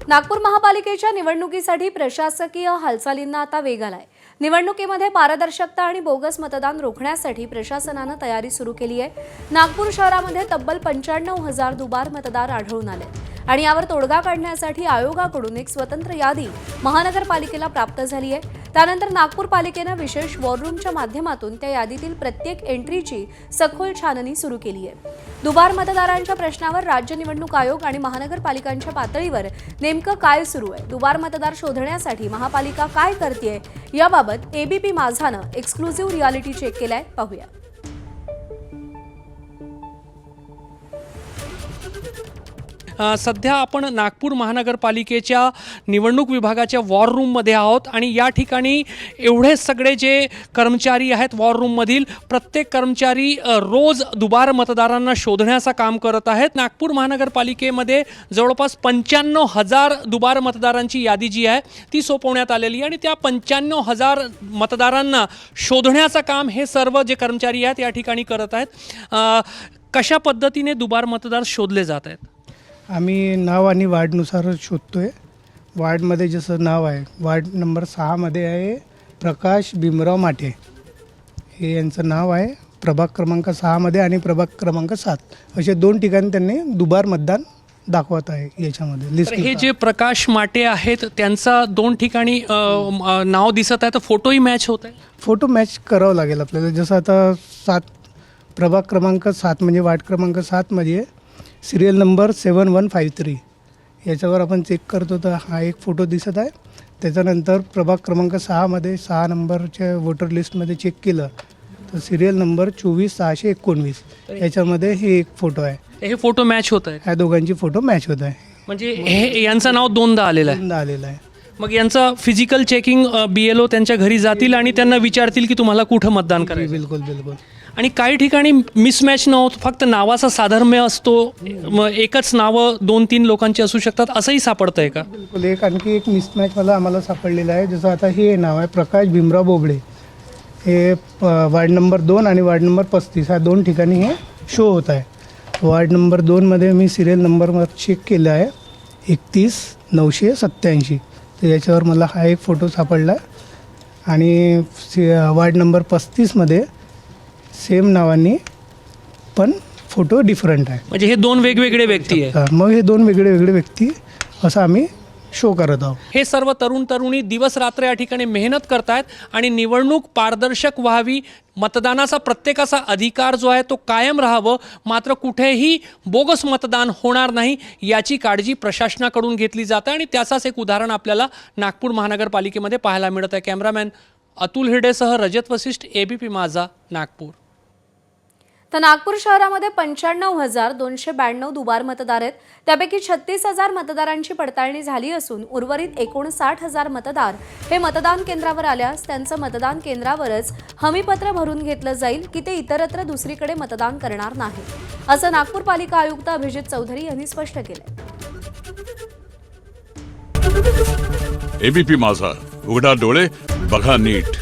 नागपूर महापालिकेच्या निवडणुकीसाठी प्रशासकीय हालचालींना आता वेग आलाय। निवडणुकीमध्ये पारदर्शकता आणि बोगस मतदान रोखण्यासाठी प्रशासनाने तयारी सुरू केली आहे। नागपूर शहरामध्ये तब्बल 95,000 दुबार मतदार आढळून आले आणि यावर तोडगा काढण्यासाठी आयोगाकडून एक स्वतंत्र यादी महानगरपालिकेला प्राप्त झाली आहे। त्यानंतर नागपूर पालिकेने विशेष वॉर रूमच्या माध्यमातून त्या यादीतील प्रत्येक एंट्रीची सखोल छाननी सुरू केली आहे। दुबार मतदारांच्या प्रश्नावर राज्य निवडणूक आयोग आणि महानगरपालिकांच्या पातळीवर नेमकं काय सुरू आहे, दुबार मतदार शोधण्यासाठी महापालिका काय करतेय याबाबत एबीपी माझानं एक्सक्लुझिव्ह रियालिटी चेक केलाय, पाहूया। सध्या आपण नागपूर महानगरपालिकेच्या निवडणूक विभागाच्या वॉर रूममध्ये आहोत आणि या ठिकाणी एवढे सगळे जे कर्मचारी आहेत वॉर रूममधील प्रत्येक कर्मचारी रोज दुबार मतदारांना शोधण्याचं काम करत आहेत। नागपूर महानगरपालिकेमध्ये जवळपास 95,000 दुबार मतदारांची यादी जी आहे ती सोपवण्यात आलेली आहे आणि त्या 95,000 मतदारांना शोधण्याचं काम हे सर्व जे कर्मचारी आहेत या ठिकाणी करत आहेत। कशा पद्धतीने दुबार मतदार शोधले जात आहेत? आम्ही नाव आणि वार्डनुसार शोधतोय। वार्डमध्ये जसं नाव आहे, वार्ड नंबर 6 मध्ये आहे प्रकाश भीमराव माटे, हे यांचं नाव आहे। प्रभाग क्रमांक 6 मध्ये आणि प्रभाग क्रमांक 7 असे 2 ठिकाणी त्यांनी दुबार मतदान दाखवत आहे याच्यामध्ये लिस्ट। हे जे प्रकाश माटे आहेत त्यांचा 2 ठिकाणी नाव दिसत आहे, तर फोटोही मॅच होत आहे। फोटो मॅच करावं लागेल आपल्याला। जसं आता 7 प्रभाग क्रमांक 7 म्हणजे वार्ड क्रमांक 7 मध्ये सिरियल नंबर 7153 याच्यावर आपण चेक करतो तर हा एक फोटो दिसत आहे। त्याच्यानंतर प्रभाग क्रमांक 6 मध्ये 6 नंबरच्या वोटर लिस्टमध्ये चेक केलं तर सिरियल नंबर 24,619 याच्यामध्ये हे एक फोटो आहे। हे फोटो मॅच होत आहे, ह्या दोघांची फोटो मॅच होत आहे। म्हणजे हे यांचं नाव 2दा आलेलं आहे। आलेलं आहे। मग यांचं फिजिकल चेकिंग BLO त्यांच्या घरी जातील आणि त्यांना विचारतील की तुम्हाला कुठं मतदान करायचं। बिलकुल बिलकुल। आणि काही ठिकाणी मिसमॅच न होत फक्त नावाचा साधर्म्य असतो, मग एकच नावं 2-3 लोकांची असू शकतात, असंही सापडतं आहे का? बिलकुल। आणखी एक मिसमॅच आम्हाला सापडलेलं आहे। जसं आता हे नाव आहे प्रकाश भीमराव बोबडे, हे वार्ड नंबर 2 आणि वार्ड नंबर 35 ह्या 2 ठिकाणी हे शो होत आहे। वार्ड नंबर 2 मध्ये मी सिरियल नंबरवर चेक केलं आहे 31,987, तर याच्यावर मला हा एक फोटो सापडला आणि वार्ड नंबर 35 मध्ये सेम नावाने पण फोटो डिफरंट आहे। म्हणजे हे 2 वेगवेगळे व्यक्ती आहेत। मग हे 2 वेगळे व्यक्ती असं आम्ही शो करत आहोत। हे सर्व तरुण तरुणी दिवस रात्र या ठिकाणी मेहनत करतायत आणि निवडणूक पारदर्शक व्हावी, मतदानाचा प्रत्येकाचा अधिकार जो आहे तो कायम राहावं, मात्र कुठेही बोगस मतदान होणार नाही याची काळजी प्रशासनाकडून घेतली जाते आणि त्याचाच एक उदाहरण आपल्याला नागपूर महानगरपालिकेमध्ये पाहायला मिळत आहे। कॅमेरामॅन अतुल हिरडेसह रजत वशिष्ठ, एबीपी माझा, नागपूर। तर नागपूर शहरामध्ये 95,292 दुबार मतदार आहेत। त्यापैकी 36,000 मतदारांची पडताळणी झाली असून उर्वरित 59,000 मतदार हे मतदान केंद्रावर आल्यास त्यांचं मतदान केंद्रावरच हमीपत्र भरून घेतलं जाईल की ते इतरत्र दुसरीकडे मतदान करणार नाही, असं नागपूर पालिका आयुक्त अभिजित चौधरी यांनी स्पष्ट केलंय। एबीपी माझा, उघडा डोळे बघा नीट।